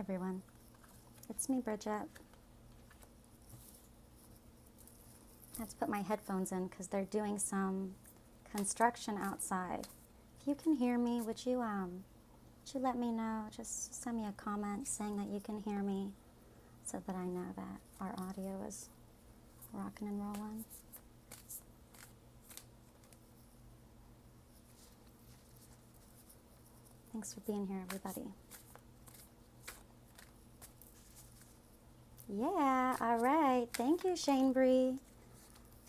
everyone, it's me, Brigette. Let's put my headphones in because they're doing some construction outside. If you can hear me, would you let me know? Just send me a comment saying that you can hear me so that I know that our audio is rocking and rolling. Thanks for being here, everybody. Yeah, all right. Thank you, Shane Bree.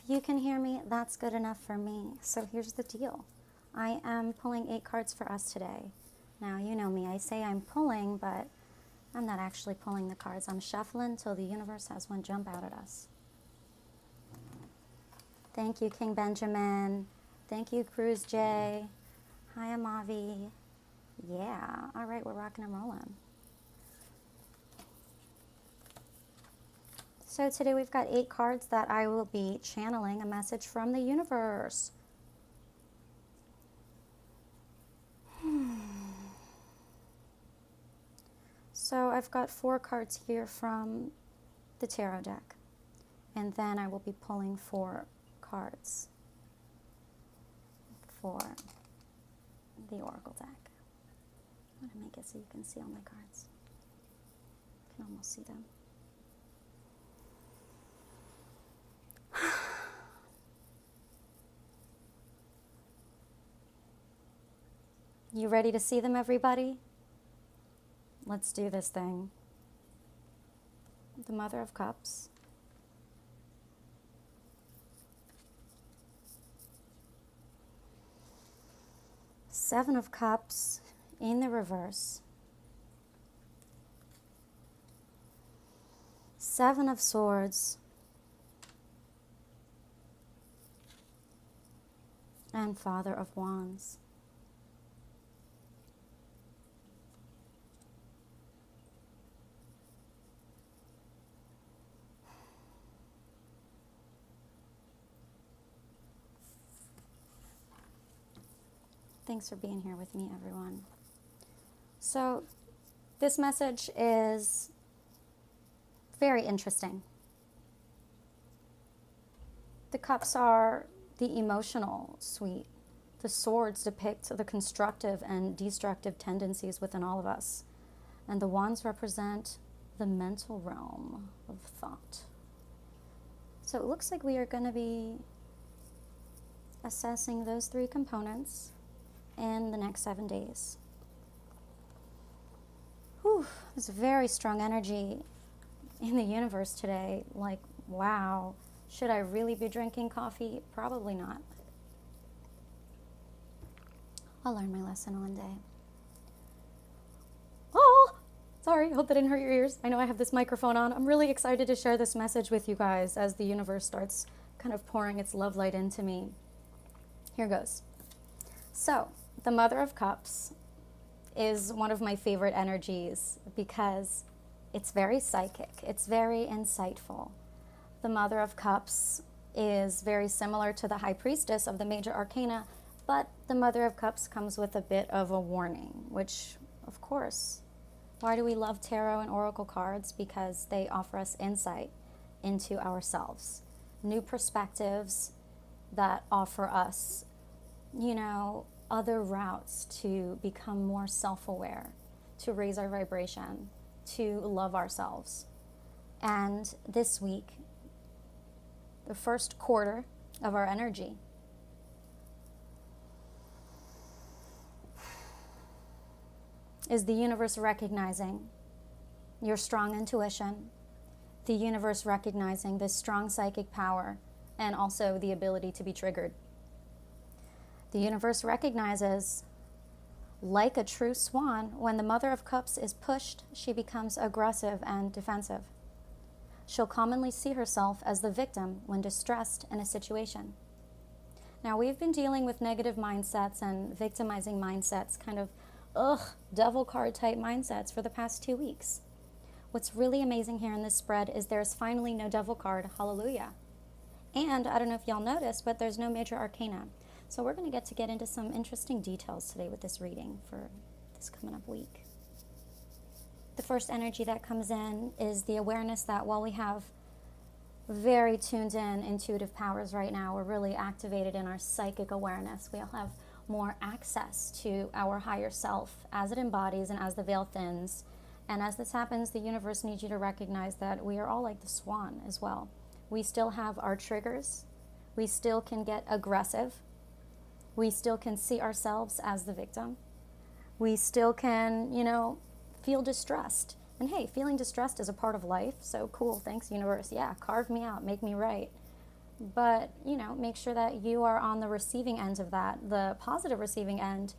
If you can hear me, that's good enough for me. So here's the deal. I am pulling 8 cards for us today. Now, you know me. I say I'm pulling, but I'm not actually pulling the cards. I'm shuffling till the universe has one jump out at us. Thank you, King Benjamin. Thank you, Cruz J. Hi, Amavi. Yeah. All right, we're rocking and rolling. So today we've got 8 cards that I will be channeling a message from the universe. So I've got 4 cards here from the tarot deck, and then I will be pulling 4 cards for the oracle deck. I'm going to make it so you can see all my cards. You can almost see them. You ready to see them, everybody? Let's do this thing. The Mother of Cups. Seven of Cups in the reverse. 7 of Swords. And Father of Wands. Thanks for being here with me, everyone. So, this message is very interesting. The cups are the emotional suite. The swords depict the constructive and destructive tendencies within all of us. And the wands represent the mental realm of thought. So it looks like we are going to be assessing those 3 components in the next 7 days. Whew, there's very strong energy in the universe today. Like, wow, should I really be drinking coffee? Probably not. I'll learn my lesson one day. Oh, sorry, hope that didn't hurt your ears. I know I have this microphone on. I'm really excited to share this message with you guys as the universe starts kind of pouring its love light into me. Here goes. So, the Mother of Cups is one of my favorite energies because it's very psychic. It's very insightful. The Mother of Cups is very similar to the High Priestess of the Major Arcana, but the Mother of Cups comes with a bit of a warning, which, of course, why do we love tarot and oracle cards? Because they offer us insight into ourselves, new perspectives that offer us, other routes to become more self-aware, to raise our vibration, to love ourselves. And this week, the first quarter of our energy, is the universe recognizing your strong intuition, the universe recognizing this strong psychic power, and also the ability to be triggered. The universe recognizes, like a true swan, when the Mother of Cups is pushed, she becomes aggressive and defensive. She'll commonly see herself as the victim when distressed in a situation. Now, we've been dealing with negative mindsets and victimizing mindsets, kind of, devil card type mindsets for the past 2 weeks. What's really amazing here in this spread is there's finally no devil card, hallelujah. And I don't know if y'all noticed, but there's no major arcana. So we're going to get into some interesting details today with this reading for this coming up week. The The first energy that comes in is the awareness that while we have very tuned in intuitive powers right now, we're really activated in our psychic awareness. We'll have more access to our higher self as it embodies and as the veil thins. And as this happens, the universe needs you to recognize that we are all like the swan as well. We still have our triggers. We still can get aggressive. We still can see ourselves as the victim. We still can, feel distressed. And hey, feeling distressed is a part of life, so cool, thanks universe. Yeah, carve me out, make me right. But, make sure that you are on the receiving end of that, the positive receiving end,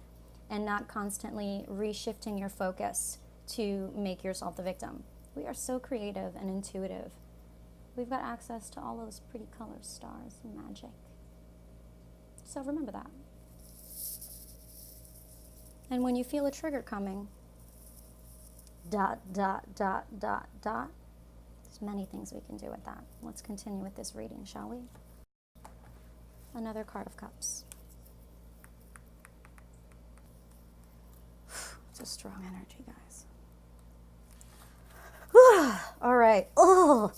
and not constantly reshifting your focus to make yourself the victim. We are so creative and intuitive. We've got access to all those pretty colors, stars, and magic. So remember that. And when you feel a trigger coming, ... There's many things we can do with that. Let's continue with this reading, shall we? Another card of cups. It's a strong energy, guys. All right. Oh,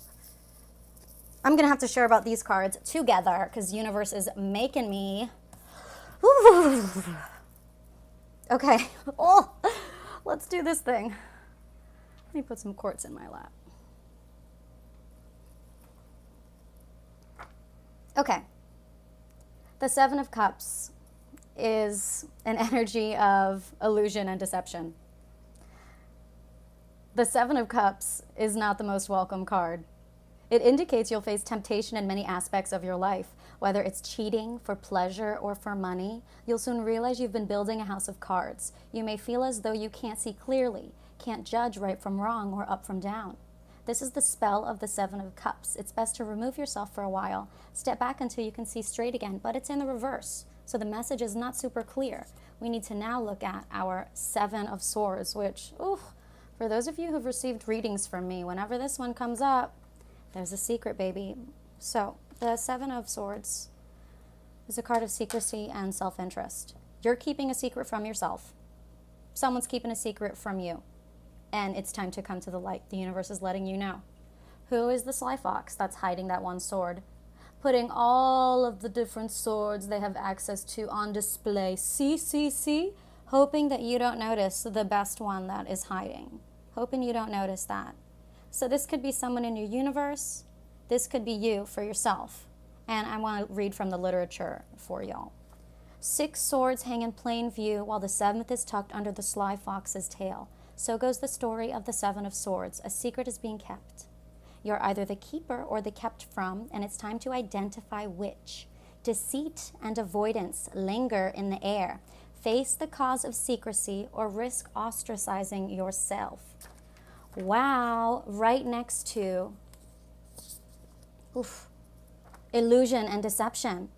I'm going to have to share about these cards together because the universe is making me. Okay. Oh, let's do this thing. Let me put some quartz in my lap. Okay. The Seven of Cups is an energy of illusion and deception. The Seven of Cups is not the most welcome card. It indicates you'll face temptation in many aspects of your life, whether it's cheating for pleasure or for money. You'll soon realize you've been building a house of cards. You may feel as though you can't see clearly, can't judge right from wrong or up from down. This is the spell of the Seven of Cups. It's best to remove yourself for a while, step back until you can see straight again, but it's in the reverse, so the message is not super clear. We need to now look at our Seven of Swords, which, for those of you who've received readings from me, whenever this one comes up, there's a secret, baby. So, the Seven of Swords is a card of secrecy and self-interest. You're keeping a secret from yourself. Someone's keeping a secret from you. And it's time to come to the light. The universe is letting you know. Who is the sly fox that's hiding that one sword? Putting all of the different swords they have access to on display. See? Hoping that you don't notice the best one that is hiding. Hoping you don't notice that. So this could be someone in your universe. This could be you for yourself. And I want to read from the literature for y'all. 6 swords hang in plain view while the 7th is tucked under the sly fox's tail. So goes the story of the Seven of Swords. A secret is being kept. You're either the keeper or the kept from, and it's time to identify which. Deceit and avoidance linger in the air. Face the cause of secrecy or risk ostracizing yourself. Wow, right next to illusion and deception.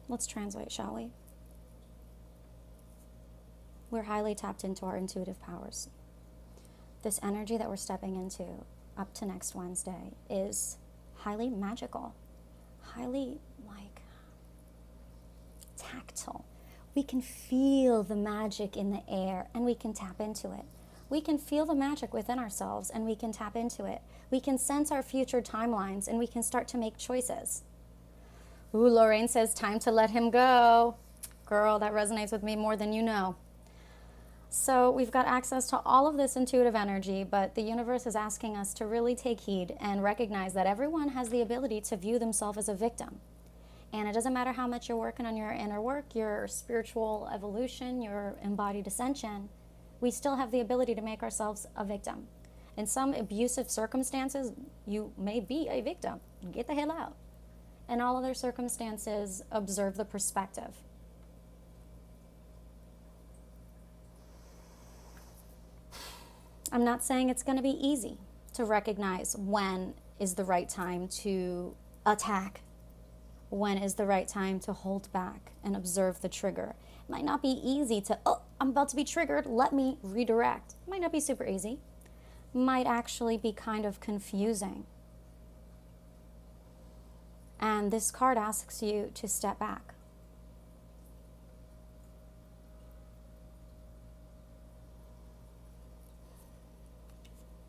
Let's translate, shall we? We're highly tapped into our intuitive powers. This energy that we're stepping into up to next Wednesday is highly magical, highly tactile. We can feel the magic in the air and we can tap into it. We can feel the magic within ourselves and we can tap into it. We can sense our future timelines and we can start to make choices. Ooh, Lorraine says, time to let him go. Girl, that resonates with me more than you know. So we've got access to all of this intuitive energy, but the universe is asking us to really take heed and recognize that everyone has the ability to view themselves as a victim. And it doesn't matter how much you're working on your inner work, your spiritual evolution, your embodied ascension, we still have the ability to make ourselves a victim. In some abusive circumstances, you may be a victim. Get the hell out. In all other circumstances, observe the perspective. I'm not saying it's going to be easy to recognize when is the right time to attack, when is the right time to hold back and observe the trigger. It might not be easy to, I'm about to be triggered, let me redirect. It might not be super easy. Might actually be kind of confusing. And this card asks you to step back.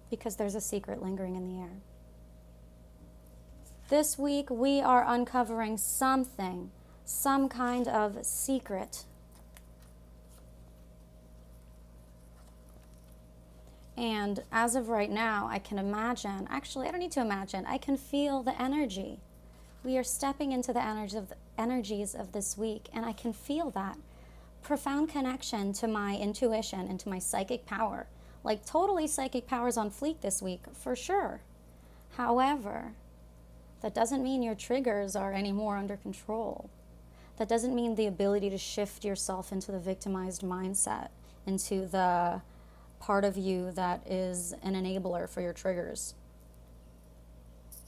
because there's a secret lingering in the air. This week, we are uncovering something, some kind of secret. And as of right now, I can imagine, actually, I don't need to imagine, I can feel the energy. We are stepping into the energies of this week, and I can feel that profound connection to my intuition and to my psychic power. Like totally psychic powers on fleek this week, for sure. However, that doesn't mean your triggers are any more under control. That doesn't mean the ability to shift yourself into the victimized mindset, into the part of you that is an enabler for your triggers.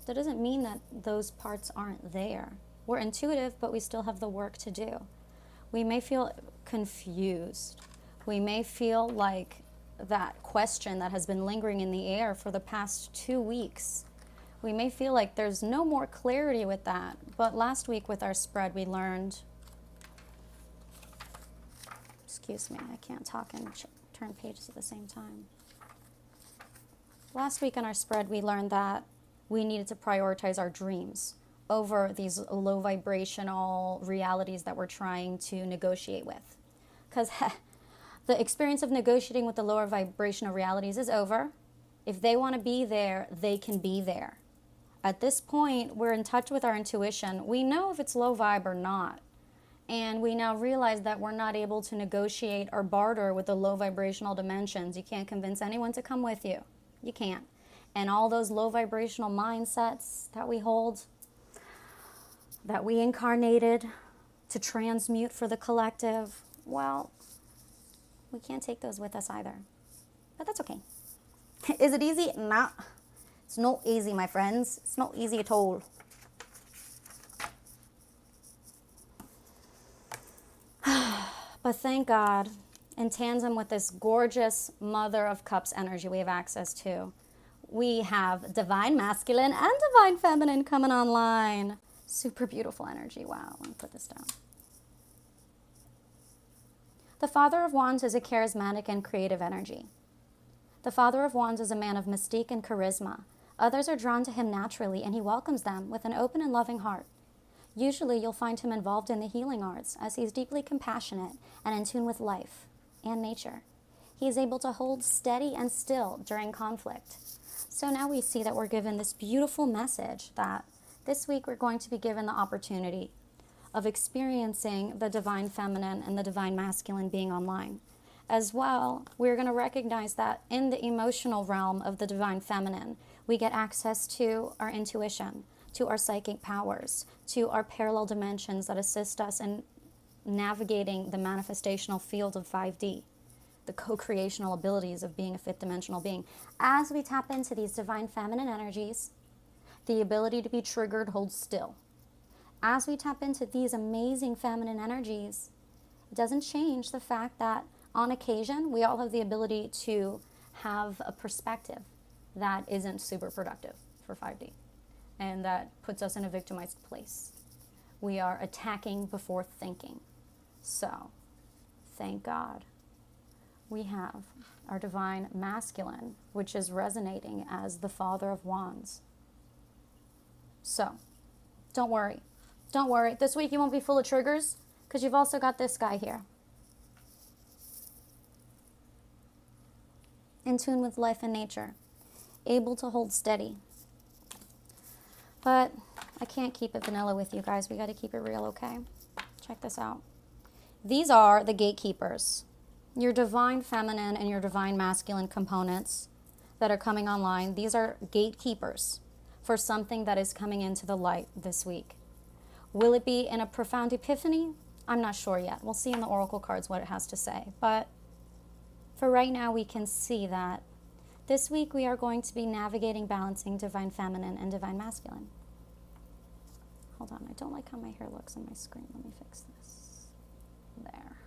That doesn't mean that those parts aren't there. We're intuitive, but we still have the work to do. We may feel confused. We may feel like that question that has been lingering in the air for the past 2 weeks. We may feel like there's no more clarity with that. But last week with our spread, we learned, excuse me, I can't talk and turn pages at the same time. Last week on our spread, we learned that we needed to prioritize our dreams over these low vibrational realities that we're trying to negotiate with. Because the experience of negotiating with the lower vibrational realities is over. If they want to be there, they can be there. At this point, we're in touch with our intuition. We know if it's low vibe or not. And we now realize that we're not able to negotiate or barter with the low vibrational dimensions. You can't convince anyone to come with you. You can't. And all those low vibrational mindsets that we hold, that we incarnated to transmute for the collective, well, we can't take those with us either. But that's okay. Is it easy? Nah. It's not easy, my friends. It's not easy at all. But thank God, in tandem with this gorgeous Mother of Cups energy we have access to, we have Divine Masculine and Divine Feminine coming online. Super beautiful energy. Wow, let me put this down. The Father of Wands is a charismatic and creative energy. The Father of Wands is a man of mystique and charisma. Others are drawn to him naturally, and he welcomes them with an open and loving heart. Usually, you'll find him involved in the healing arts, as he's deeply compassionate and in tune with life and nature. He is able to hold steady and still during conflict. So now we see that we're given this beautiful message that this week we're going to be given the opportunity of experiencing the Divine Feminine and the Divine Masculine being online. As well, we're going to recognize that in the emotional realm of the Divine Feminine, we get access to our intuition, to our psychic powers, to our parallel dimensions that assist us in navigating the manifestational field of 5D, the co-creational abilities of being a fifth dimensional being. As we tap into these Divine Feminine energies, the ability to be triggered holds still. As we tap into these amazing feminine energies, it doesn't change the fact that on occasion, we all have the ability to have a perspective that isn't super productive for 5D. And that puts us in a victimized place. We are attacking before thinking. So, thank God, we have our Divine Masculine, which is resonating as the Father of Wands. So, don't worry. Don't worry. This week you won't be full of triggers, because you've also got this guy here. In tune with life and nature. Able to hold steady. But I can't keep it vanilla with you guys. We got to keep it real, okay? Check this out. These are the gatekeepers. Your Divine Feminine and your Divine Masculine components that are coming online. These are gatekeepers for something that is coming into the light this week. Will it be in a profound epiphany? I'm not sure yet. We'll see in the oracle cards what it has to say. But for right now, we can see that this week we are going to be navigating, balancing Divine Feminine and Divine Masculine. Hold on, I don't like how my hair looks on my screen. Let me fix this. There.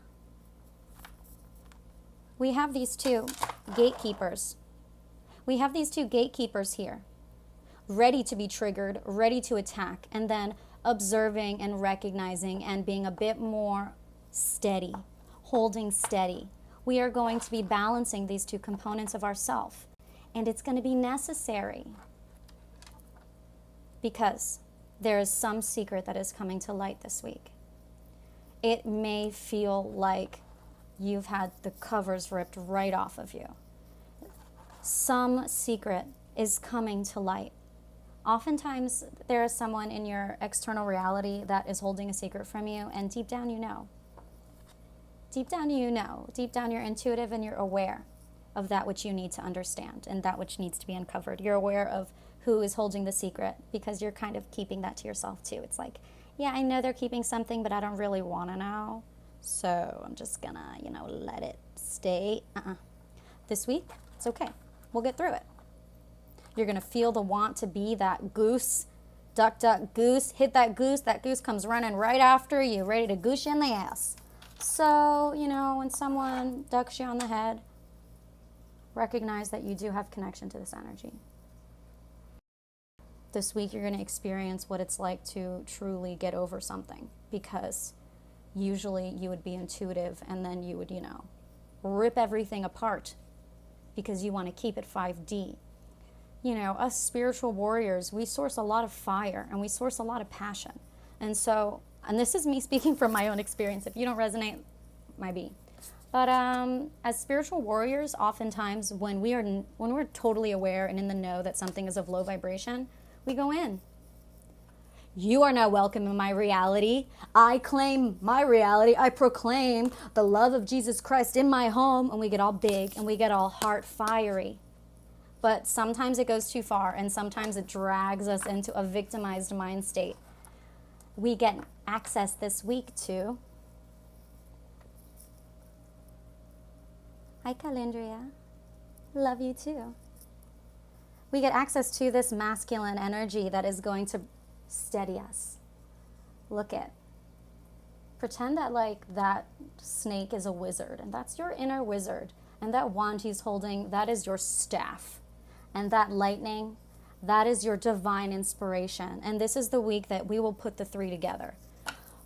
We have these two gatekeepers. We have these two gatekeepers here, ready to be triggered, ready to attack, and then observing and recognizing and being a bit more steady, holding steady. We are going to be balancing these two components of ourself. And it's going to be necessary because there is some secret that is coming to light this week. It may feel like you've had the covers ripped right off of you. Some secret is coming to light. Oftentimes, there is someone in your external reality that is holding a secret from you, and deep down you know. Deep down you know. Deep down you're intuitive and you're aware of that which you need to understand and that which needs to be uncovered. You're aware of who is holding the secret because you're kind of keeping that to yourself too. It's like, yeah, I know they're keeping something, but I don't really want to know. So I'm just gonna, let it stay. This week, it's okay. We'll get through it. You're gonna feel the want to be that goose. Duck, duck, goose. Hit that goose. That goose comes running right after you, ready to goose you in the ass. So, when someone ducks you on the head, recognize that you do have connection to this energy. This week you're going to experience what it's like to truly get over something, because usually you would be intuitive and then you would, rip everything apart because you want to keep it 5D. Us spiritual warriors, we source a lot of fire and we source a lot of passion. And this is me speaking from my own experience. If you don't resonate, might be. But as spiritual warriors, oftentimes when we're totally aware and in the know that something is of low vibration, we go in. You are now welcome in my reality. I claim my reality. I proclaim the love of Jesus Christ in my home. And we get all big and we get all heart fiery. But sometimes it goes too far and sometimes it drags us into a victimized mind state. We get access this week to... Hi, Calendria. Love you too. We get access to this masculine energy that is going to steady us. Look at. Pretend that that snake is a wizard, and that's your inner wizard. And that wand he's holding, that is your staff. And that lightning, that is your divine inspiration. And this is the week that we will put the three together.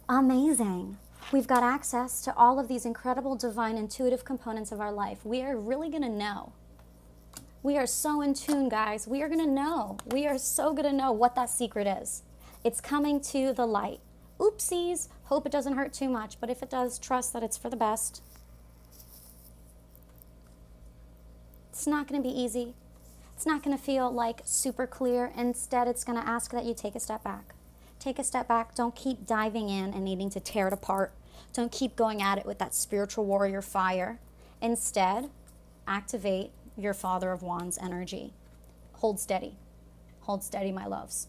Amazing. We've got access to all of these incredible divine intuitive components of our life. We are really going to know. We are so in tune, guys. We are going to know. We are so going to know what that secret is. It's coming to the light. Oopsies. Hope it doesn't hurt too much, but if it does, trust that it's for the best. It's not going to be easy. It's not going to feel like super clear. Instead, it's going to ask that you take a step back. Take a step back. Don't keep diving in and needing to tear it apart. Don't keep going at it with that spiritual warrior fire. Instead, activate your Father of Wands energy. Hold steady. Hold steady, my loves.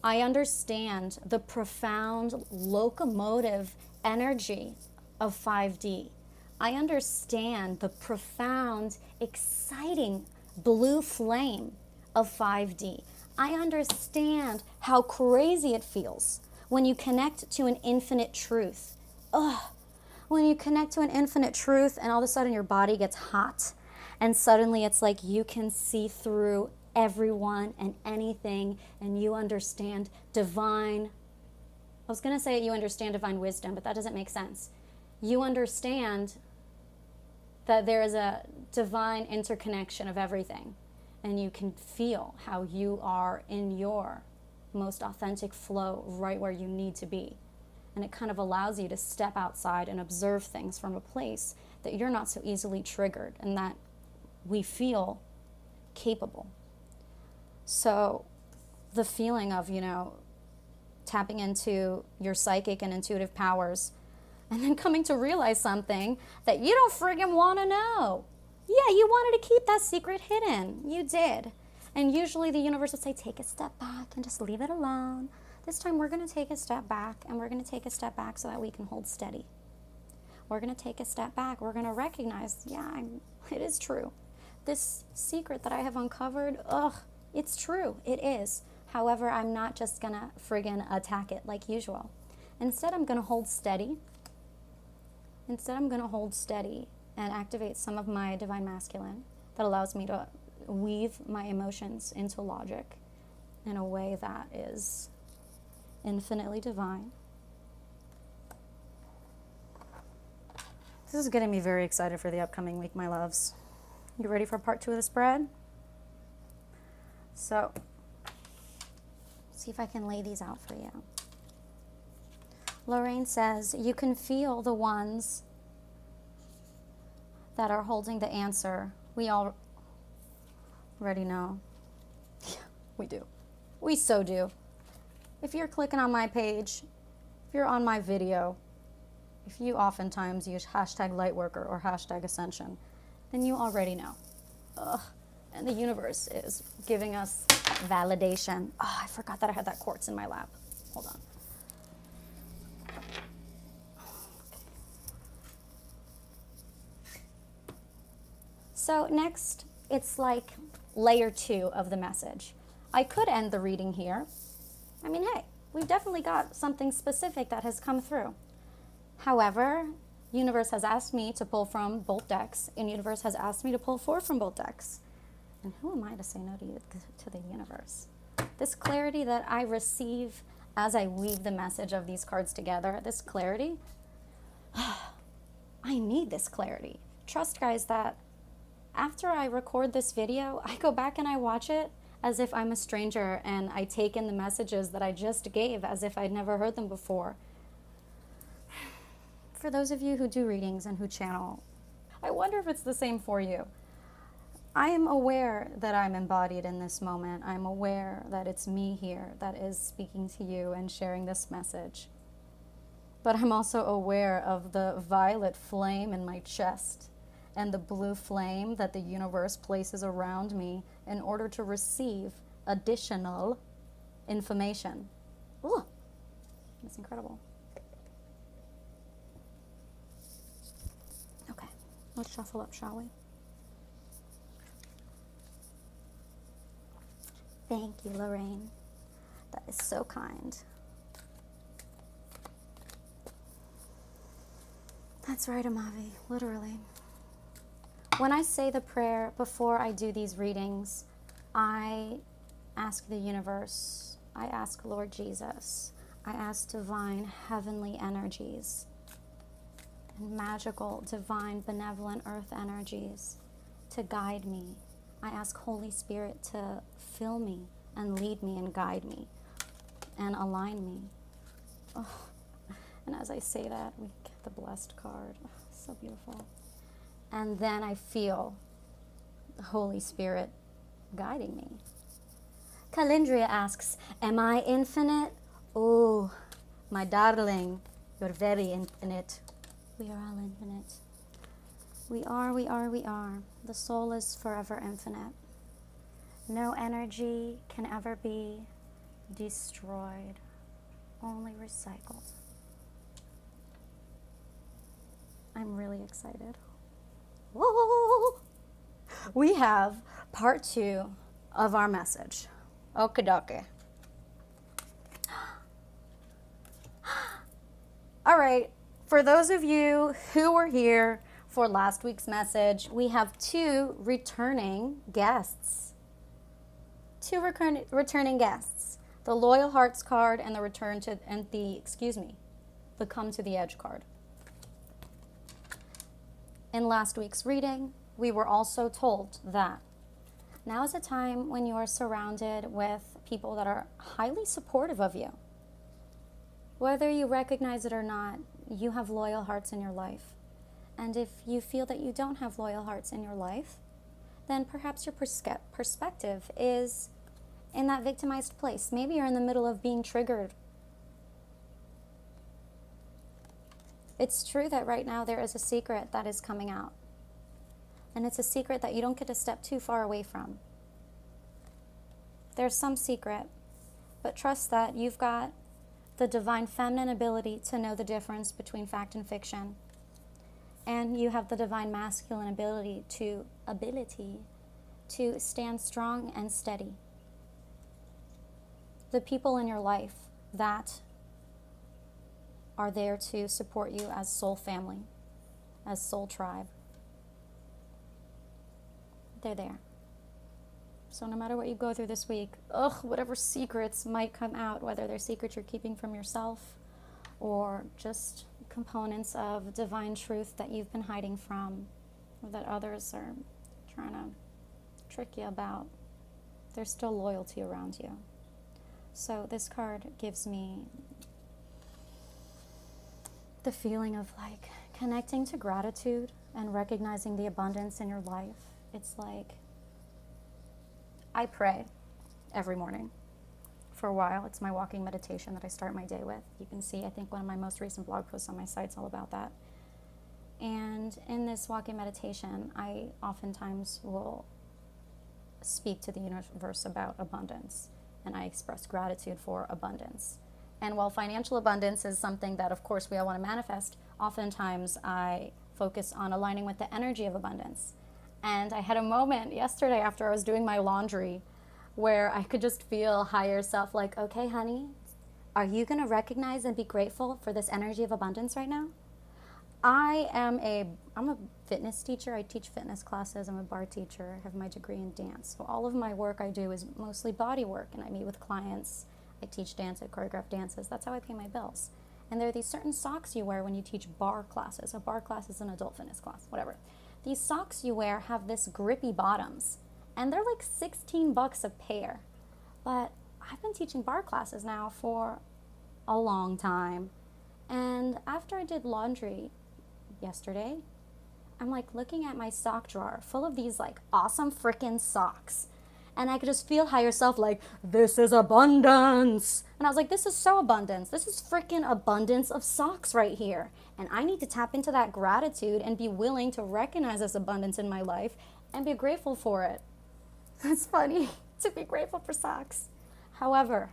I understand the profound locomotive energy of 5D. I understand the profound, exciting blue flame of 5D. I understand how crazy it feels when you connect to an infinite truth. When you connect to an infinite truth and all of a sudden your body gets hot and suddenly it's like you can see through everyone and anything and you understand divine, I was going to say you understand divine wisdom, but that doesn't make sense. You understand that there is a divine interconnection of everything. And you can feel how you are in your most authentic flow right where you need to be. And it kind of allows you to step outside and observe things from a place that you're not so easily triggered and that we feel capable. So the feeling of, tapping into your psychic and intuitive powers and then coming to realize something that you don't friggin' want to know. Yeah, you wanted to keep that secret hidden. You did. And usually the universe would say, take a step back and just leave it alone. This time we're going to take a step back, and we're going to take a step back so that we can hold steady. We're going to take a step back. We're going to recognize, it is true. This secret that I have uncovered, it's true. It is. However, I'm not just going to friggin' attack it like usual. Instead, I'm going to hold steady. And activate some of my divine masculine that allows me to weave my emotions into logic in a way that is infinitely divine. This is getting me very excited for the upcoming week, my loves. You ready for part 2 of the spread? So, see if I can lay these out for you. Lorraine says, you can feel the ones that are holding the answer. We all already know. Yeah, we do. We so do. If you're clicking on my page, if you're on my video, if you oftentimes use hashtag lightworker or hashtag ascension, then you already know. Ugh. And the universe is giving us validation. Oh, I forgot that I had that quartz in my lap. Hold on. So next, it's like layer 2 of the message. I could end the reading here. I mean, hey, we've definitely got something specific that has come through. However, universe has asked me to pull from both decks, and universe has asked me to pull 4 from both decks. And who am I to say no to the universe? This clarity that I receive as I weave the message of these cards together, this clarity, I need this clarity. Trust, guys, that after I record this video, I go back and I watch it as if I'm a stranger, and I take in the messages that I just gave as if I'd never heard them before. For those of you who do readings and who channel, I wonder if it's the same for you. I am aware that I'm embodied in this moment. I'm aware that it's me here that is speaking to you and sharing this message. But I'm also aware of the violet flame in my chest and the blue flame that the universe places around me in order to receive additional information. Ooh, that's incredible. Okay, let's shuffle up, shall we? Thank you, Lorraine. That is so kind. That's right, Amavi, literally. When I say the prayer before I do these readings, I ask the universe, I ask Lord Jesus, I ask divine heavenly energies and magical, divine, benevolent earth energies to guide me. I ask Holy Spirit to fill me and lead me and guide me and align me. Oh. And as I say that, we get the blessed card. Oh, so beautiful. And then I feel the Holy Spirit guiding me. Calindria asks, am I infinite? Oh, my darling, you're very infinite. We are all infinite. We are, we are, we are. The soul is forever infinite. No energy can ever be destroyed, only recycled. I'm really excited. Whoa! We have part 2 of our message. Okie dokie. All right, for those of you who were here for last week's message, we have 2 returning guests. 2 returning guests. The Loyal Hearts card and the Come to the Edge card. In last week's reading, we were also told that now is a time when you are surrounded with people that are highly supportive of you. Whether you recognize it or not, you have loyal hearts in your life. And if you feel that you don't have loyal hearts in your life, then perhaps your perspective is in that victimized place. Maybe you're in the middle of being triggered. It's true that right now there is a secret that is coming out. And it's a secret that you don't get to step too far away from. There's some secret, but trust that you've got the divine feminine ability to know the difference between fact and fiction. And you have the divine masculine ability to stand strong and steady. The people in your life that are there to support you as soul family, as soul tribe. They're there. So no matter what you go through this week, whatever secrets might come out, whether they're secrets you're keeping from yourself or just components of divine truth that you've been hiding from or that others are trying to trick you about, there's still loyalty around you. So this card gives me the feeling of like connecting to gratitude and recognizing the abundance in your life. It's like I pray every morning for a while. It's my walking meditation that I start my day with. You can see, I think one of my most recent blog posts on my site's all about that. And in this walking meditation, I oftentimes will speak to the universe about abundance, and I express gratitude for abundance. And while financial abundance is something that, of course, we all want to manifest, oftentimes I focus on aligning with the energy of abundance. And I had a moment yesterday after I was doing my laundry where I could just feel higher self like, okay, honey, are you going to recognize and be grateful for this energy of abundance right now? I'm a fitness teacher. I teach fitness classes. I'm a bar teacher. I have my degree in dance. So all of my work I do is mostly body work, and I meet with clients. I teach dance, I choreograph dances. That's how I pay my bills. And there are these certain socks you wear when you teach bar classes. A bar class is an adult fitness class, whatever. These socks you wear have this grippy bottoms, and they're like $16 a pair. But I've been teaching bar classes now for a long time. And after I did laundry yesterday, I'm like looking at my sock drawer full of these like awesome freaking socks. And I could just feel higher self like, this is abundance. And I was like, this is so abundance. This is freaking abundance of socks right here. And I need to tap into that gratitude and be willing to recognize this abundance in my life and be grateful for it. It's funny to be grateful for socks. However,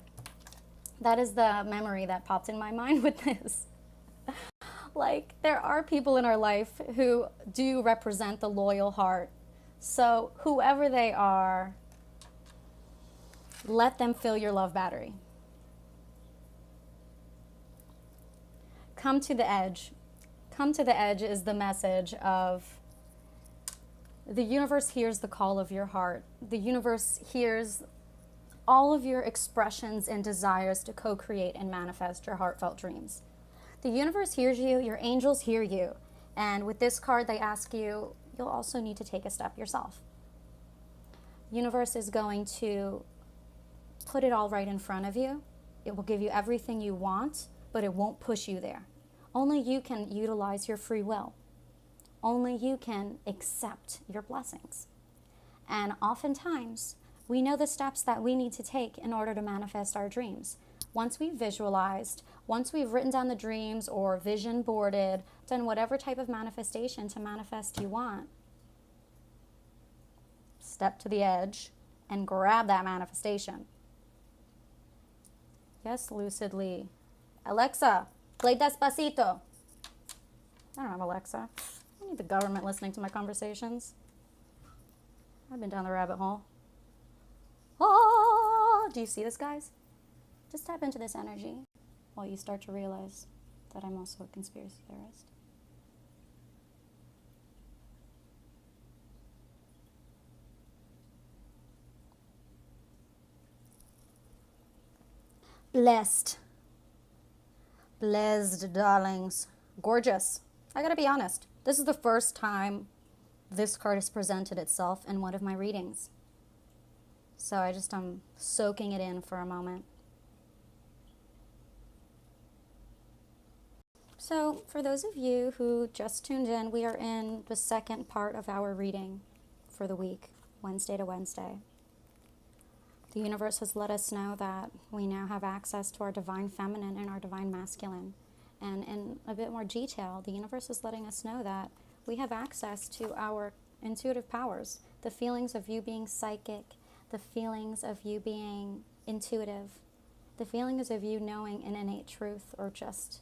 that is the memory that popped in my mind with this. Like, there are people in our life who do represent the loyal heart. So whoever they are, let them fill your love battery. Come to the edge. Come to the edge is the message of the universe hears the call of your heart. The universe hears all of your expressions and desires to co-create and manifest your heartfelt dreams. The universe hears you, your angels hear you, and with this card they ask you, you'll also need to take a step yourself. Universe is going to put it all right in front of you. It will give you everything you want, but it won't push you there. Only you can utilize your free will. Only you can accept your blessings. And oftentimes, we know the steps that we need to take in order to manifest our dreams. Once we've visualized, once we've written down the dreams or vision boarded, done whatever type of manifestation to manifest you want, step to the edge and grab that manifestation. Yes, lucidly. Alexa, play Despacito. I don't have Alexa. I need the government listening to my conversations. I've been down the rabbit hole. Oh, do you see this, guys? Just tap into this energy while you start to realize that I'm also a conspiracy theorist. Blessed. Blessed, darlings. Gorgeous. I gotta be honest. This is the first time this card has presented itself in one of my readings. So I'm soaking it in for a moment. So for those of you who just tuned in, we are in the second part of our reading for the week, Wednesday to Wednesday. The universe has let us know that we now have access to our divine feminine and our divine masculine. And in a bit more detail, the universe is letting us know that we have access to our intuitive powers, the feelings of you being psychic, the feelings of you being intuitive, the feelings of you knowing an innate truth, or just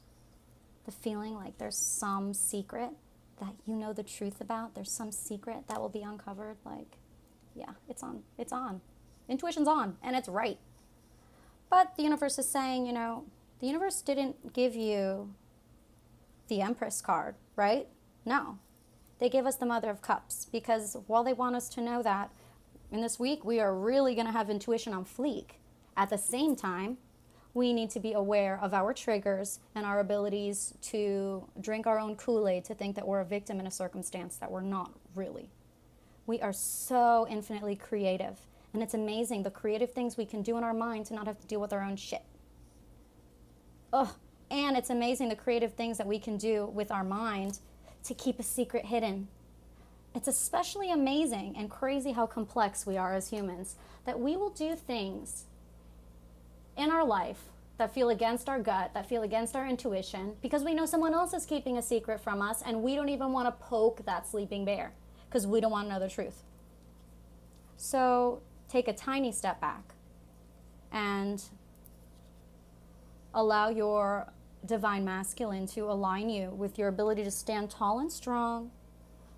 the feeling like there's some secret that you know the truth about. There's some secret that will be uncovered. Like, yeah, it's on. It's on. Intuition's on, and it's right. But the universe is saying, the universe didn't give you the Empress card, right? No. They gave us the Mother of Cups, because while they want us to know that in this week we are really going to have intuition on fleek, at the same time, we need to be aware of our triggers and our abilities to drink our own Kool-Aid, to think that we're a victim in a circumstance that we're not really. We are so infinitely creative. And it's amazing the creative things we can do in our mind to not have to deal with our own shit. Ugh. And it's amazing the creative things that we can do with our mind to keep a secret hidden. It's especially amazing and crazy how complex we are as humans, that we will do things in our life that feel against our gut, that feel against our intuition, because we know someone else is keeping a secret from us, and we don't even want to poke that sleeping bear because we don't want to know the truth. So take a tiny step back and allow your divine masculine to align you with your ability to stand tall and strong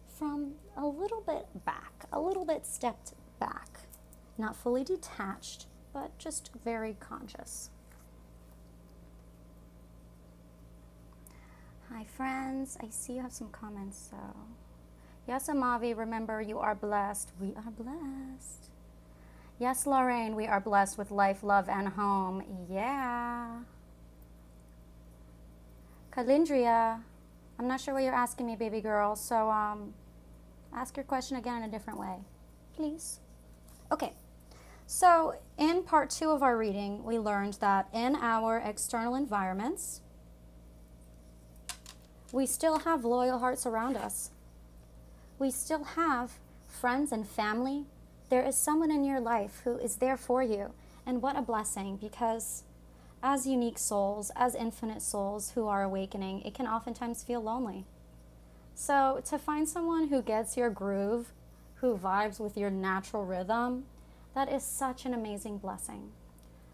from a little bit back, a little bit stepped back, not fully detached, but just very conscious. Hi friends, I see you have some comments, so. Yes, Amavi, remember you are blessed. We are blessed. Yes, Lorraine, we are blessed with life, love, and home. Yeah. Kalindria, I'm not sure what you're asking me, baby girl, so ask your question again in a different way, please. Okay, so in part 2 of our reading, we learned that in our external environments, we still have loyal hearts around us. We still have friends and family. There is someone in your life who is there for you, and what a blessing, because as unique souls, as infinite souls who are awakening, it can oftentimes feel lonely. So to find someone who gets your groove, who vibes with your natural rhythm, that is such an amazing blessing.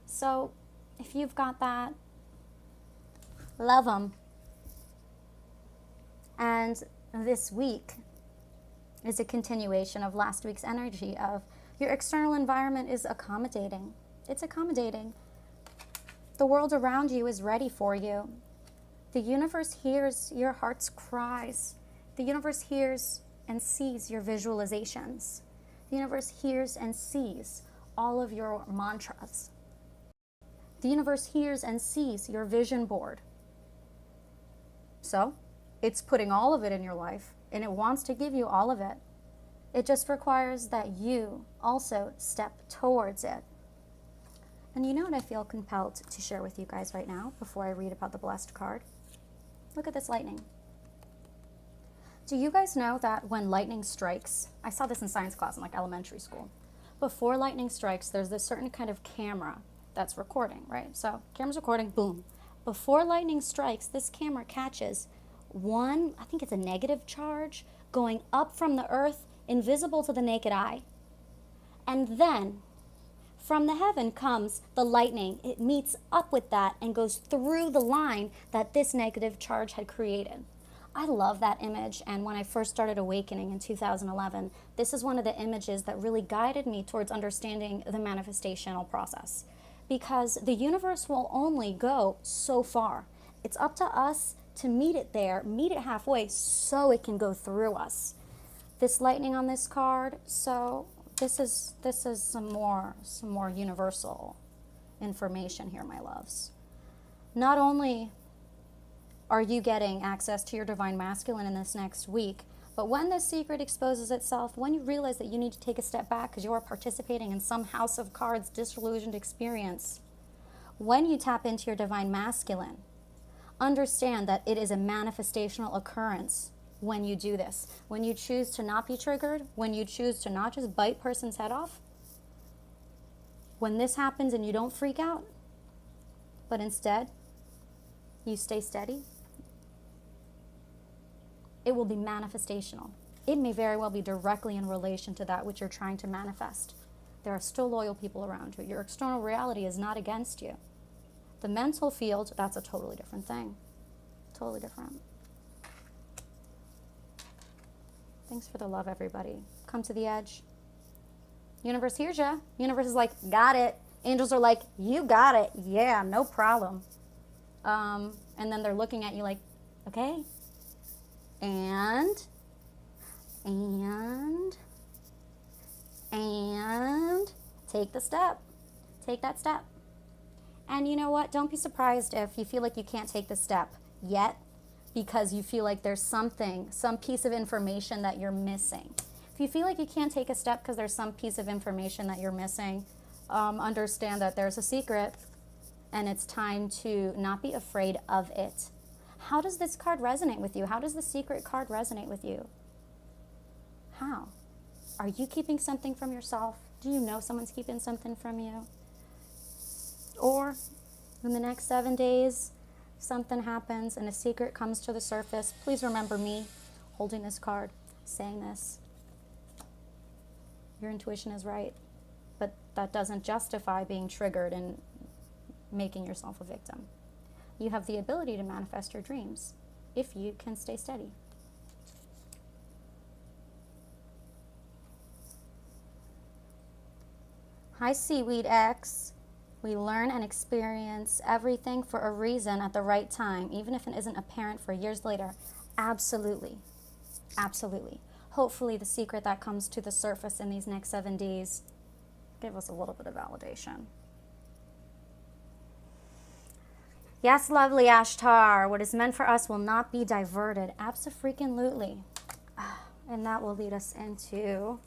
So if you've got that, love them. And this week is a continuation of last week's energy of your external environment is accommodating. It's accommodating. The world around you is ready for you. The universe hears your heart's cries. The universe hears and sees your visualizations. The universe hears and sees all of your mantras. The universe hears and sees your vision board. So, it's putting all of it in your life, and it wants to give you all of it. It just requires that you also step towards it. And you know what I feel compelled to share with you guys right now before I read about the blessed card? Look at this lightning. Do you guys know that when lightning strikes, I saw this in science class in like elementary school. Before lightning strikes, there's this certain kind of camera that's recording, right? So camera's recording, boom. Before lightning strikes, this camera catches one, I think it's a negative charge, going up from the earth, invisible to the naked eye. And then from the heaven comes the lightning. It meets up with that and goes through the line that this negative charge had created. I love that image, and when I first started awakening in 2011, this is one of the images that really guided me towards understanding the manifestational process. Because the universe will only go so far. It's up to us to meet it there, meet it halfway, so it can go through us. This lightning on this card, so this is some more universal information here, my loves. Not only are you getting access to your divine masculine in this next week, but when this secret exposes itself, when you realize that you need to take a step back because you are participating in some house of cards disillusioned experience, when you tap into your divine masculine, understand that it is a manifestational occurrence when you do this. When you choose to not be triggered, when you choose to not just bite person's head off, when this happens and you don't freak out, but instead you stay steady, it will be manifestational. It may very well be directly in relation to that which you're trying to manifest. There are still loyal people around you. Your external reality is not against you. The mental field, that's a totally different thing. Totally different. Thanks for the love, everybody. Come to the edge. Universe hears ya. Universe is like, got it. Angels are like, you got it. Yeah, no problem. And then they're looking at you like, okay. And take the step. Take that step. And you know what? Don't be surprised if you feel like you can't take the step yet because you feel like there's something, some piece of information that you're missing. If If you feel like you can't take a step because there's some piece of information that you're missing, understand that there's a secret and it's time to not be afraid of it. How does this card resonate with you? How does the secret card resonate with you? How? Are you keeping something from yourself? Do you know someone's keeping something from you? Or in the next 7 days, something happens and a secret comes to the surface. Please remember me holding this card, saying this. Your intuition is right, but that doesn't justify being triggered and making yourself a victim. You have the ability to manifest your dreams if you can stay steady. Hi, Seaweed X. We learn and experience everything for a reason at the right time, even if it isn't apparent for years later. Absolutely. Absolutely. Hopefully the secret that comes to the surface in these next 7 days give us a little bit of validation. Yes, lovely Ashtar. What is meant for us will not be diverted. Abso-freaking-lutely. And that will lead us into...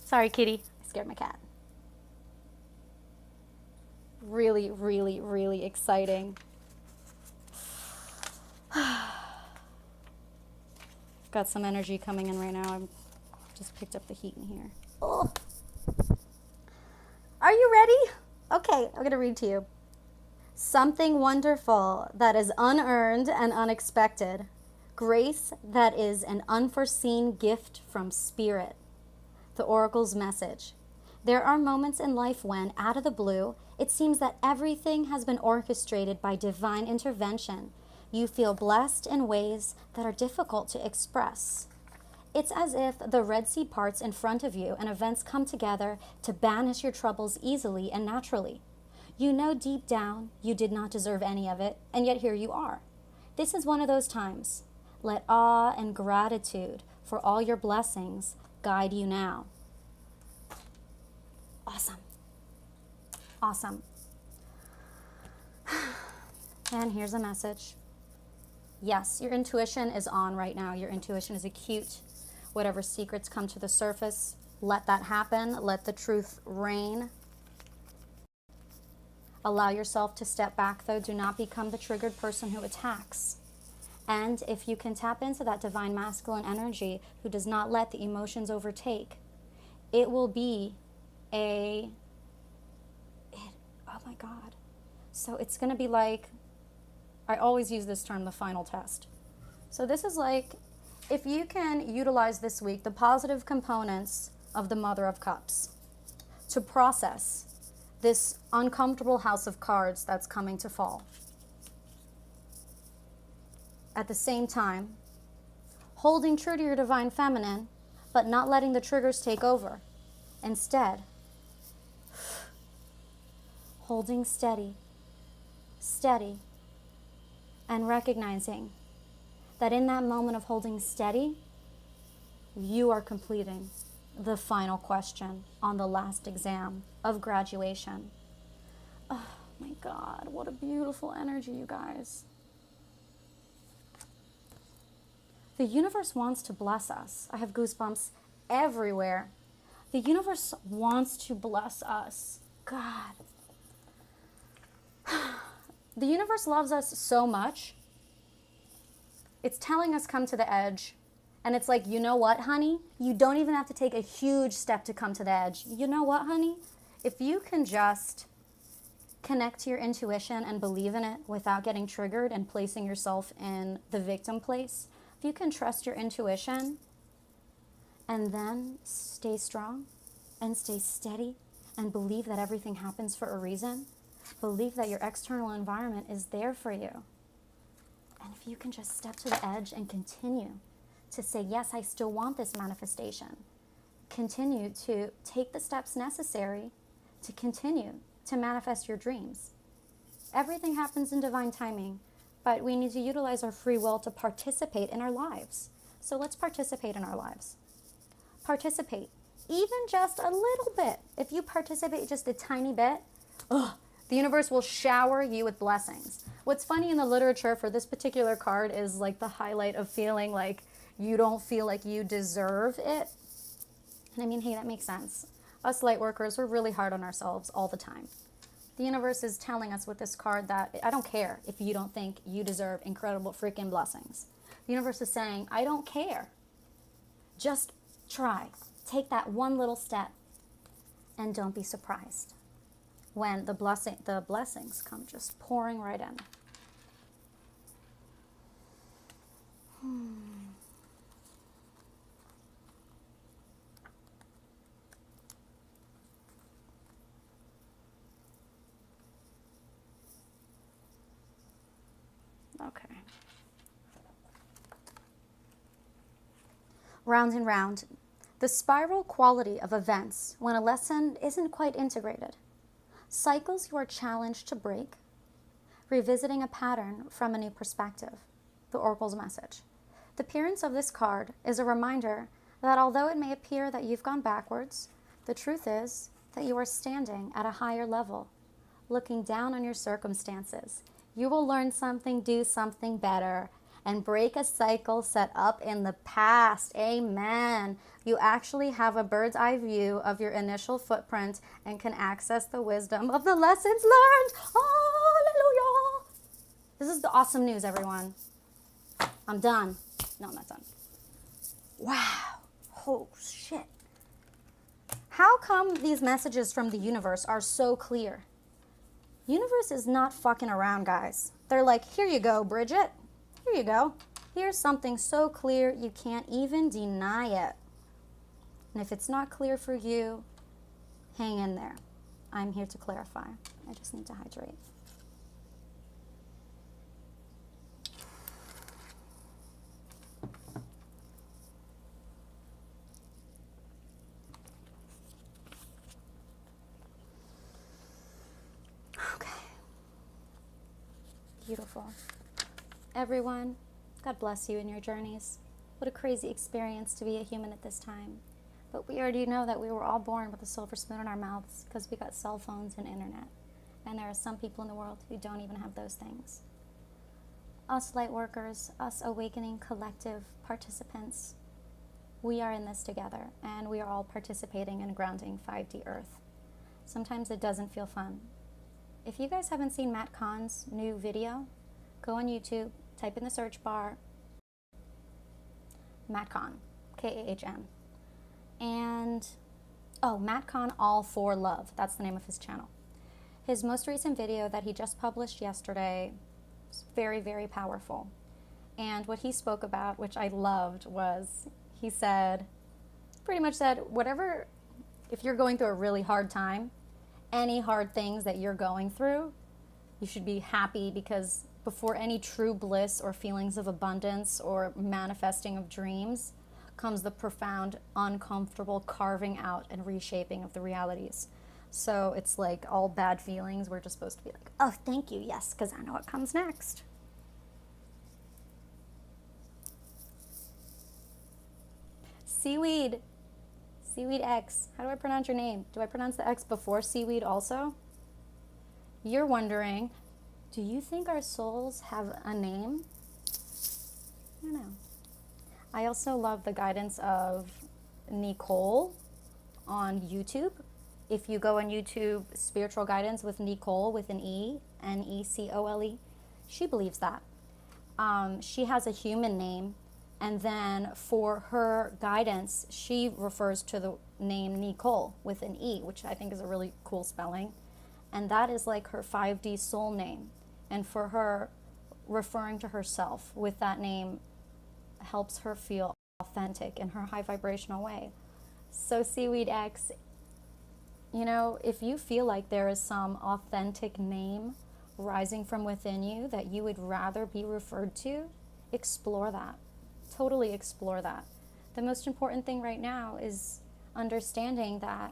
Sorry, kitty. I scared my cat. Really, really, really exciting. Got some energy coming in right now. I just picked up the heat in here. Oh. Are you ready? Okay, I'm going to read to you. Something wonderful that is unearned and unexpected. Grace that is an unforeseen gift from Spirit. The Oracle's message. There are moments in life when, out of the blue, it seems that everything has been orchestrated by divine intervention. You feel blessed in ways that are difficult to express. It's as if the Red Sea parts in front of you and events come together to banish your troubles easily and naturally. You know deep down you did not deserve any of it, and yet here you are. This is one of those times. Let awe and gratitude for all your blessings guide you now. Awesome. Awesome. And here's a message. Yes, your intuition is on right now. Your intuition is acute. Whatever secrets come to the surface, let that happen. Let the truth reign. Allow yourself to step back, though. Do not become the triggered person who attacks. And if you can tap into that divine masculine energy who does not let the emotions overtake, it will be oh my God. So it's going to be like, I always use this term, the final test. So this is like, if you can utilize this week the positive components of the Mother of Cups to process this uncomfortable house of cards that's coming to fall. At the same time, holding true to your divine feminine, but not letting the triggers take over. Instead, holding steady, steady, and recognizing that in that moment of holding steady, you are completing the final question on the last exam of graduation. Oh my God, what a beautiful energy, you guys. The universe wants to bless us. I have goosebumps everywhere. The universe wants to bless us. God. The universe loves us so much. It's telling us come to the edge. And it's like, you know what, honey? You don't even have to take a huge step to come to the edge. You know what, honey? If you can just connect to your intuition and believe in it without getting triggered and placing yourself in the victim place, if you can trust your intuition and then stay strong and stay steady and believe that everything happens for a reason, believe that your external environment is there for you. And if you can just step to the edge and continue to say, yes, I still want this manifestation, continue to take the steps necessary to continue to manifest your dreams. Everything happens in divine timing, but we need to utilize our free will to participate in our lives. So let's participate in our lives. Participate, even just a little bit. If you participate just a tiny bit, the The universe will shower you with blessings. What's funny in the literature for this particular card is like the highlight of feeling like you don't feel like you deserve it. And I mean, hey, that makes sense. Us light workers, we're really hard on ourselves all the time. The universe is telling us with this card that I don't care if you don't think you deserve incredible freaking blessings. The universe is saying, I don't care. Just try. Take that one little step and don't be surprised when the blessings come just pouring right in. Okay. Round and round. The spiral quality of events when a lesson isn't quite integrated. Cycles you are challenged to break. Revisiting a pattern from a new perspective. The Oracle's message. The appearance of this card is a reminder that although it may appear that you've gone backwards, the truth is that you are standing at a higher level, looking down on your circumstances. You will learn something, do something better, and break a cycle set up in the past. Amen. You actually have a bird's eye view of your initial footprint and can access the wisdom of the lessons learned. Hallelujah. This is the awesome news, everyone. I'm done. No, I'm not done. Wow. Oh, shit. How come these messages from the universe are so clear? Universe is not fucking around, guys. They're like, here you go, Brigette. Here you go. Here's something so clear you can't even deny it. And if it's not clear for you, hang in there. I'm here to clarify. I just need to hydrate. Okay. Beautiful. Everyone, God bless you in your journeys. What a crazy experience to be a human at this time. But we already know that we were all born with a silver spoon in our mouths because we got cell phones and internet. And there are some people in the world who don't even have those things. Us light workers, us awakening collective participants, we are in this together and we are all participating in grounding 5D Earth. Sometimes it doesn't feel fun. If you guys haven't seen Matt Kahn's new video, go on YouTube, type in the search bar, Matt Kahn, K-A-H-N. And, Matt Kahn All for Love. That's the name of his channel. His most recent video that he just published yesterday was very, very powerful. And what he spoke about, which I loved, was he pretty much said, whatever, if you're going through a really hard time, any hard things that you're going through, you should be happy because before any true bliss or feelings of abundance or manifesting of dreams comes the profound, uncomfortable carving out and reshaping of the realities. So it's like all bad feelings, we're just supposed to be like, oh, thank you, yes, because I know what comes next. Seaweed. Seaweed X. How do I pronounce your name? Do I pronounce the X before seaweed also? You're wondering, do you think our souls have a name? I don't know. I also love the guidance of Nicole on YouTube. If you go on YouTube, Spiritual Guidance with Nicole with an E, N-E-C-O-L-E, she believes that. She has a human name, and then for her guidance, she refers to the name Nicole with an E, which I think is a really cool spelling. And that is like her 5D soul name. And for her, referring to herself with that name helps her feel authentic in her high vibrational way. So Seaweed X, you know, if you feel like there is some authentic name rising from within you that you would rather be referred to, explore that. Totally explore that. The most important thing right now is understanding that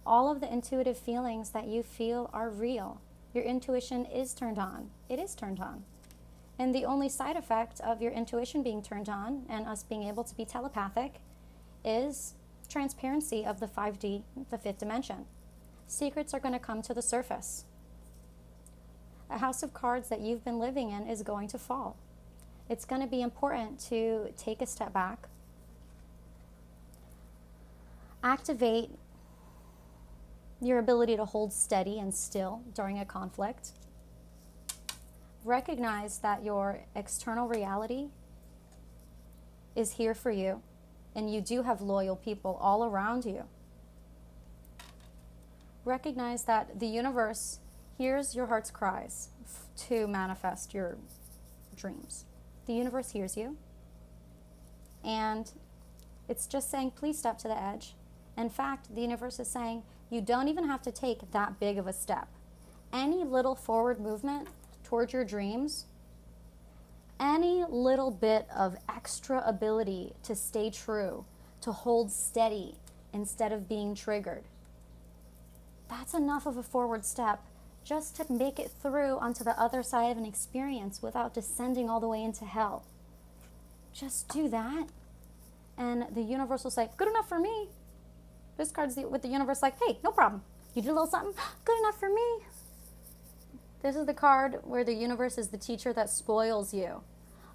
all of the intuitive feelings that you feel are real. Your intuition is turned on. It is turned on. And the only side effect of your intuition being turned on and us being able to be telepathic is transparency of the 5D, the fifth dimension. Secrets are going to come to the surface. a house of cards that you've been living in is going to fall. It's going to be important to take a step back, activate your ability to hold steady and still during a conflict. Recognize that your external reality is here for you, and you do have loyal people all around you. Recognize that the universe hears your heart's cries to manifest your dreams. The universe hears you, and it's just saying, please step to the edge. In fact, the universe is saying, you don't even have to take that big of a step. Any little forward movement towards your dreams, any little bit of extra ability to stay true, to hold steady instead of being triggered, that's enough of a forward step just to make it through onto the other side of an experience without descending all the way into hell. Just do that, and the universe will say, good enough for me. This card's with the universe like, hey, no problem. You did a little something, good enough for me. This is the card where the universe is the teacher that spoils you.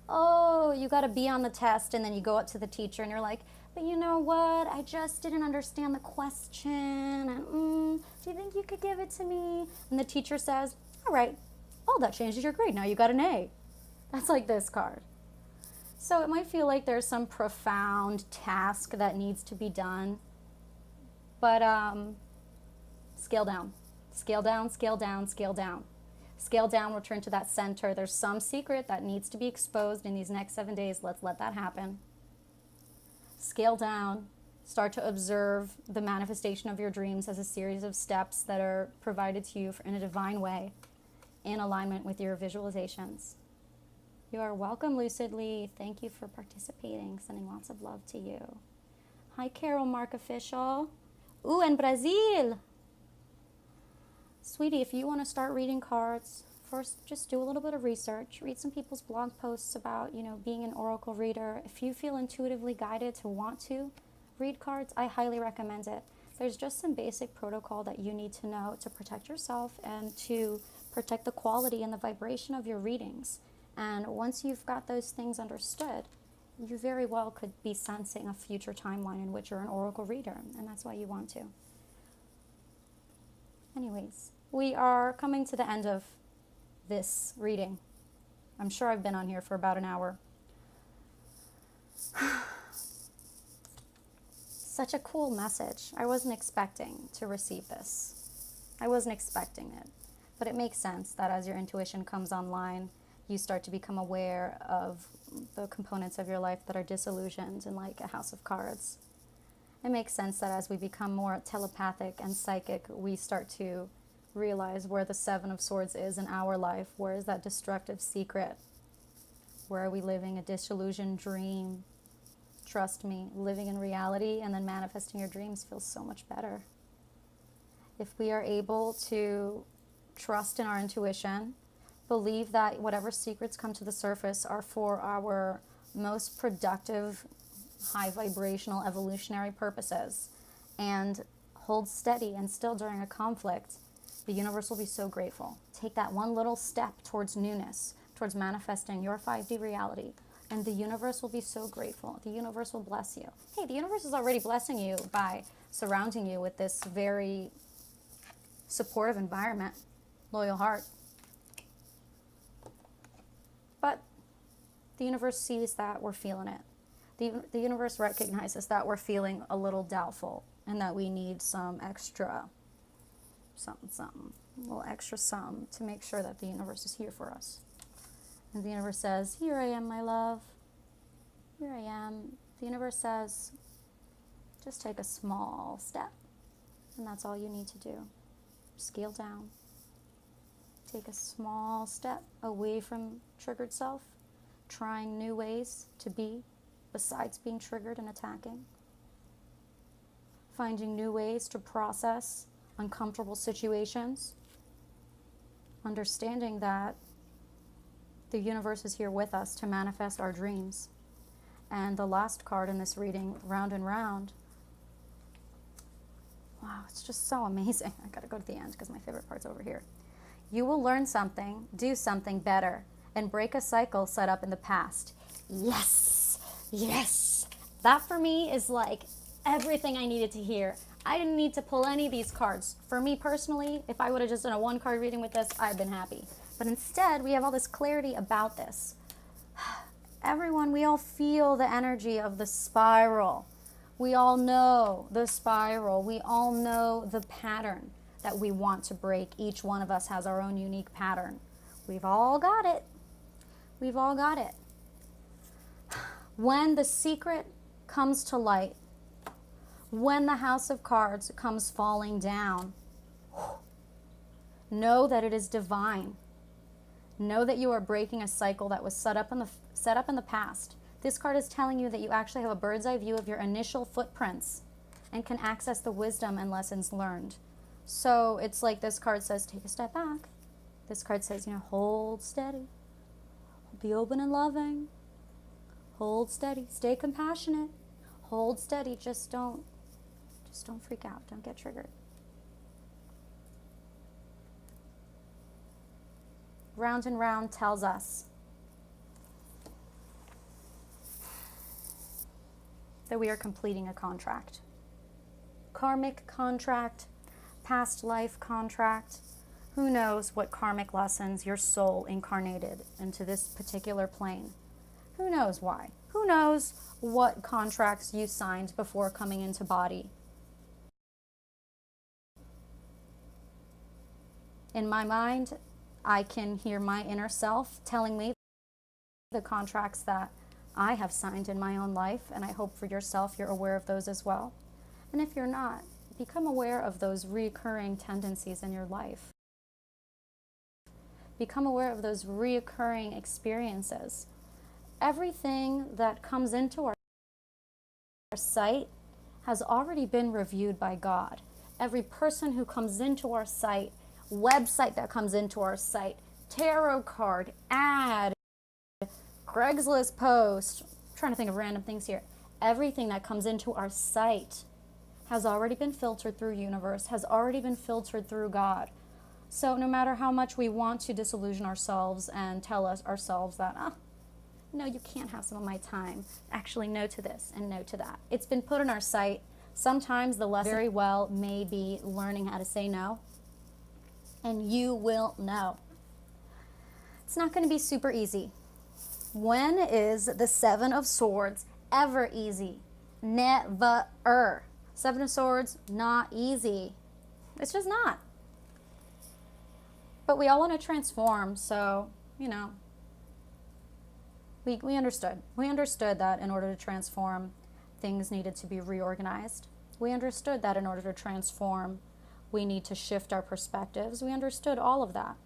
Oh, you got to be on the test, and then you go up to the teacher and you're like, but you know what? I just didn't understand the question. And do you think you could give it to me? And the teacher says, all right. Oh, that changes your grade. Now you got an A. That's like this card. So it might feel like there's some profound task that needs to be done. But scale down. Scale down, scale down, scale down. Scale down, return to that center. There's some secret that needs to be exposed in these next 7 days. Let's let that happen. Scale down. Start to observe the manifestation of your dreams as a series of steps that are provided to you in a divine way, in alignment with your visualizations. You are welcome, Lucidly. Thank you for participating. Sending lots of love to you. Hi, Carol Mark Official. Ooh, and Brazil. Sweetie, if you want to start reading cards, first just do a little bit of research. Read some people's blog posts about, being an oracle reader. If you feel intuitively guided to want to read cards, I highly recommend it. There's just some basic protocol that you need to know to protect yourself and to protect the quality and the vibration of your readings. And once you've got those things understood, you very well could be sensing a future timeline in which you're an oracle reader, and that's why you want to. Anyways, we are coming to the end of this reading. I'm sure I've been on here for about an hour. Such a cool message. I wasn't expecting to receive this. I wasn't expecting it. But it makes sense that as your intuition comes online, you start to become aware of the components of your life that are disillusioned in like a house of cards. It makes sense that as we become more telepathic and psychic, we start to realize where the Seven of Swords is in our life. Where is that destructive secret? Where are we living a disillusioned dream? Trust me, living in reality and then manifesting your dreams feels so much better. If we are able to trust in our intuition, believe that whatever secrets come to the surface are for our most productive, high vibrational evolutionary purposes, and hold steady and still during a conflict, the universe will be so grateful. Take that one little step towards newness, towards manifesting your 5D reality, and the universe will be so grateful. The universe will bless you. Hey, the universe is already blessing you by surrounding you with this very supportive environment, loyal heart. But the universe sees that we're feeling it. The universe recognizes that we're feeling a little doubtful and that we need some extra something, a little extra something to make sure that the universe is here for us. And the universe says, here I am, my love. Here I am. The universe says, just take a small step. And that's all you need to do. Scale down. Take a small step away from triggered self, trying new ways to be besides being triggered and attacking. Finding new ways to process uncomfortable situations. Understanding that the universe is here with us to manifest our dreams. And the last card in this reading, Round and Round. Wow, it's just so amazing. I gotta go to the end because my favorite part's over here. You will learn something, do something better, and break a cycle set up in the past. Yes, yes. That for me is like everything I needed to hear. I didn't need to pull any of these cards. For me personally, if I would have just done a one card reading with this, I'd been happy. But instead, we have all this clarity about this. Everyone, we all feel the energy of the spiral. We all know the spiral. We all know the pattern that we want to break. Each one of us has our own unique pattern. We've all got it. We've all got it. When the secret comes to light, when the house of cards comes falling down, know that it is divine. Know that you are breaking a cycle that was set up in the past. This card is telling you that you actually have a bird's eye view of your initial footprints and can access the wisdom and lessons learned. So it's like this card says, take a step back. This card says, hold steady. Be open and loving. Hold steady. Stay compassionate. Hold steady. Just don't freak out. Don't get triggered. Round and Round tells us that we are completing a contract. Karmic contract, past life contract. Who knows what karmic lessons your soul incarnated into this particular plane? Who knows why? Who knows what contracts you signed before coming into body? In my mind, I can hear my inner self telling me the contracts that I have signed in my own life, and I hope for yourself you're aware of those as well. And if you're not, become aware of those recurring tendencies in your life. Become aware of those reoccurring experiences. Everything that comes into our sight has already been reviewed by God. Every person who comes into our sight, website that comes into our site, tarot card, ad, Craigslist post, I'm trying to think of random things here. Everything that comes into our site has already been filtered through universe, has already been filtered through God. So no matter how much we want to disillusion ourselves and tell ourselves that, no, you can't have some of my time. Actually, no to this and no to that. It's been put in our sight. Sometimes the lesson very well may be learning how to say no. And you will know. It's not going to be super easy. When is the Seven of Swords ever easy? Never. Seven of Swords, not easy. It's just not. But we all want to transform, so, we understood. We understood that in order to transform, things needed to be reorganized. We understood that in order to transform, we need to shift our perspectives. We understood all of that.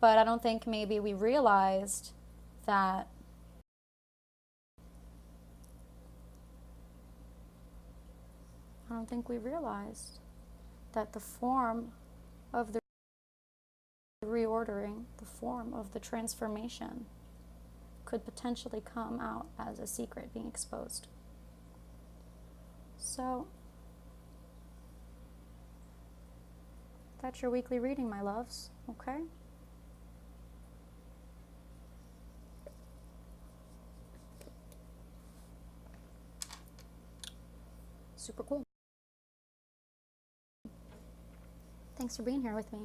But I don't think maybe we realized that the form of the reordering, the form of the transformation could potentially come out as a secret being exposed. So that's your weekly reading, my loves, okay? Super cool. Thanks for being here with me.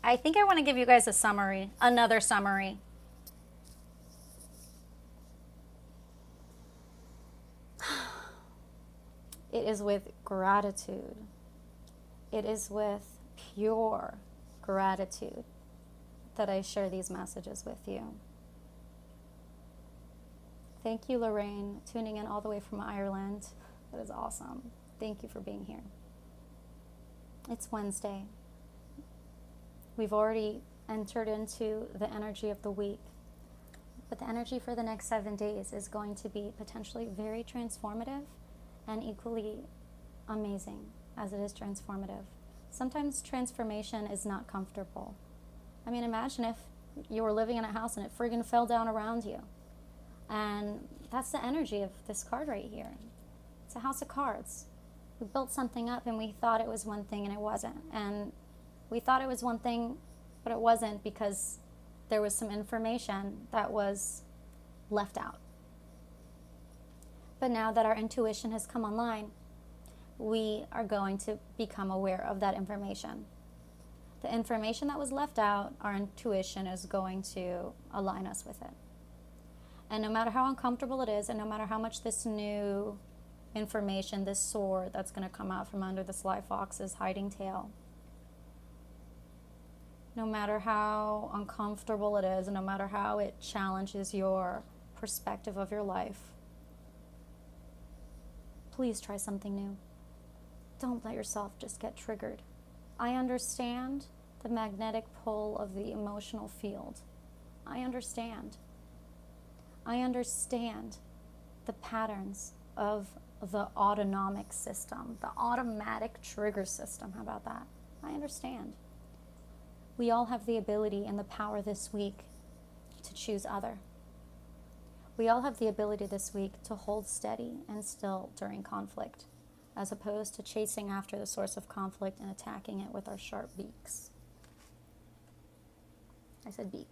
I think I want to give you guys a summary, another summary. It is with gratitude. It is with pure gratitude that I share these messages with you. Thank you, Lorraine, tuning in all the way from Ireland. That is awesome. Thank you for being here. It's Wednesday. We've already entered into the energy of the week, but the energy for the next 7 days is going to be potentially very transformative and equally amazing as it is transformative. Sometimes transformation is not comfortable. I mean, imagine if you were living in a house and it friggin' fell down around you. And that's the energy of this card right here. It's a house of cards. We built something up and we thought it was one thing and it wasn't. And we thought it was one thing but it wasn't because there was some information that was left out. But now that our intuition has come online, we are going to become aware of that information. The information that was left out, our intuition is going to align us with it. And no matter how uncomfortable it is, and no matter how much this new information, this sword that's going to come out from under the sly fox's hiding tail, no matter how uncomfortable it is, and no matter how it challenges your perspective of your life, please try something new. Don't let yourself just get triggered. I understand the magnetic pull of the emotional field. I understand. I understand the patterns of the autonomic system, the automatic trigger system. How about that? I understand. We all have the ability and the power this week to choose other. We all have the ability this week to hold steady and still during conflict, as opposed to chasing after the source of conflict and attacking it with our sharp beaks. I said beak,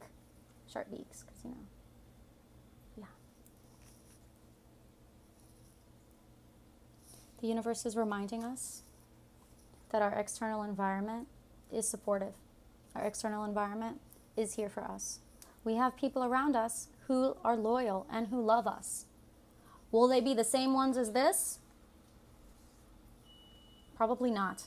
sharp beaks, because yeah. The universe is reminding us that our external environment is supportive. Our external environment is here for us. We have people around us who are loyal and who love us. Will they be the same ones as this? Probably not.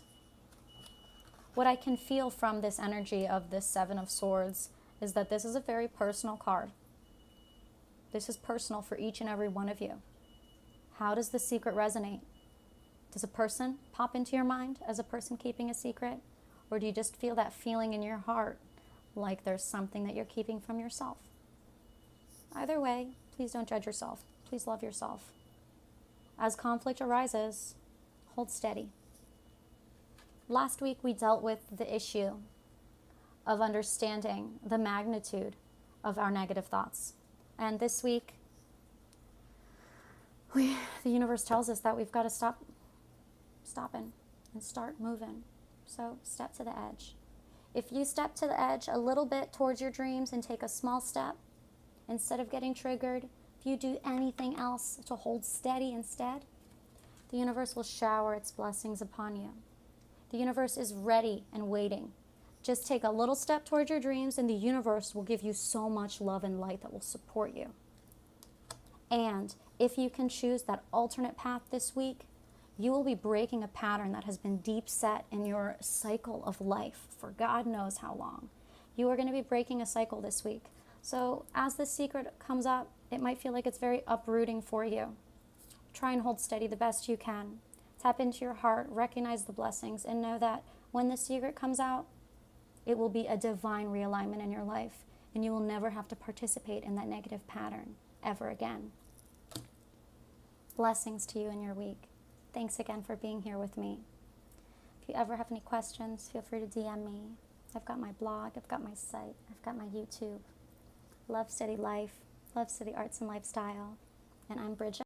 What I can feel from this energy of this Seven of Swords is that this is a very personal card. This is personal for each and every one of you. How does the secret resonate? Does a person pop into your mind as a person keeping a secret? Or do you just feel that feeling in your heart like there's something that you're keeping from yourself? Either way, please don't judge yourself. Please love yourself. As conflict arises, hold steady. Last week we dealt with the issue of understanding the magnitude of our negative thoughts. And this week, the universe tells us that we've got to stopping and start moving. So step to the edge. If you step to the edge a little bit towards your dreams and take a small step, instead of getting triggered, if you do anything else to hold steady instead, the universe will shower its blessings upon you. The universe is ready and waiting. Just take a little step towards your dreams and the universe will give you so much love and light that will support you. And if you can choose that alternate path this week, you will be breaking a pattern that has been deep set in your cycle of life for God knows how long. You are going to be breaking a cycle this week. So as this secret comes up, it might feel like it's very uprooting for you. Try and hold steady the best you can. Tap into your heart, recognize the blessings, and know that when the secret comes out, it will be a divine realignment in your life, and you will never have to participate in that negative pattern ever again. Blessings to you in your week. Thanks again for being here with me. If you ever have any questions, feel free to DM me. I've got my blog, I've got my site, I've got my YouTube. Love Steady Life, Love Steady Arts and Lifestyle, and I'm Brigette.